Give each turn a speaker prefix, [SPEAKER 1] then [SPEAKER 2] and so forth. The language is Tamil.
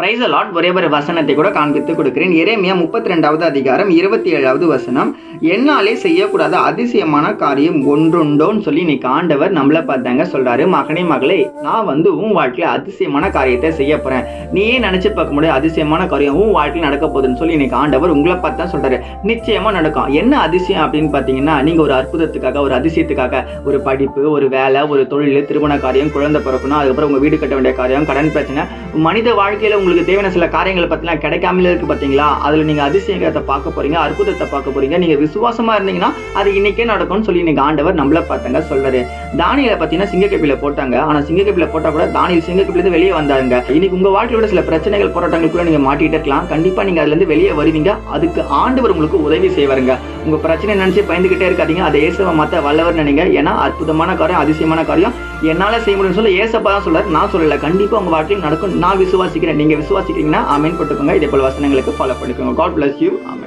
[SPEAKER 1] Praise the Lord. ஒரே ஒரு வசனத்தை கூட காண்பித்து கொடுக்கிறேன். எரேமியா 32வது அதிகாரம் 27வது வசனம். என்னாலே செய்யக்கூடாத அதிசயமான காரியம் ஒன்றுண்டோன்னு சொல்லி இன்னைக்கு ஆண்டவர் நம்மளை பார்த்தாங்க சொல்றாரு. மகனே மகளே, நான் உன் வாழ்க்கையில அதிசயமான காரியத்தை செய்ய போறேன். நீயே நினைச்சு பார்க்க முடியாது அதிசயமான காரியம் உன் வாழ்க்கையில் நடக்க போகுதுன்னு சொல்லி இன்னைக்கு ஆண்டவர் உங்களை பார்த்து தான் சொல்றாரு. நிச்சயமா நடக்கும். என்ன அதிசயம் அப்படின்னு பாத்தீங்கன்னா, நீங்க ஒரு அற்புதத்துக்காக, ஒரு அதிசயத்துக்காக, ஒரு படிப்பு, ஒரு வேலை, ஒரு தொழில், திருமண காரியம், குழந்தை பிறக்கணும், அதுக்கப்புறம் உங்க வீடு கட்ட வேண்டிய காரியம், கடன் பிரச்சனை, மனித வாழ்க்கையில உங்களுக்கு தேவையான சில காரியங்களை பத்திலாம் கிடைக்காமலே இருக்கு பாத்தீங்களா? அதுல நீங்க அதிசயத்தை பார்க்க போறீங்க, அற்புதத்தை பார்க்க போறீங்க. நீங்க விசுவாசமா இருந்தீங்கன்னா அது இன்னைக்கே நடக்கும்னு சொல்லி இன்னைக்கு ஆண்டவர் நம்மள பார்த்தாங்க சொல்றாரு. தானியேலை பாத்தீங்கன்னா சிங்கக்கப்பில போட்டாங்க. ஆனா சிங்கக்கப்பில போட்டா கூட தானியேல் சிங்கக்கப்பில இருந்து வெளியே வந்தாங்க. இன்னைக்கு உங்க வாழ்க்கையோட சில பிரச்சனைகள், போராட்டங்களுக்குள்ள நீங்க மாட்டிட்டு இருக்கலாம். கண்டிப்பா நீங்க அதுல இருந்து வெளியே வருவீங்க. அதுக்கு ஆண்டவர் உங்களுக்கு உதவி செய்வாருங்க. உங்க பிரச்சனை நினைச்சு பயந்துகிட்டே இருக்காதீங்க. அதை இயேசுவை மாத்த வல்லவர் நினைங்க. ஏன்னா அற்புதமான காரியம், அதிசயமான காரியம் என்னால செய்ய முடியும்னு சொல்ல ஏசப்பா தான் சொல்றாரு. நான் சொல்லல. கண்டிப்பா உங்க வாழ்க்கையில் நடக்கும். நான் விசுவாசிக்கிறேன். நீங்க விசுவாசிக்கிறீங்கன்னா ஆமென் போட்டுக்கோங்க. இதே போல வசனங்களுக்கு ஃபாலோ பண்ணிக்கோங்க. God bless you. ஆமென்.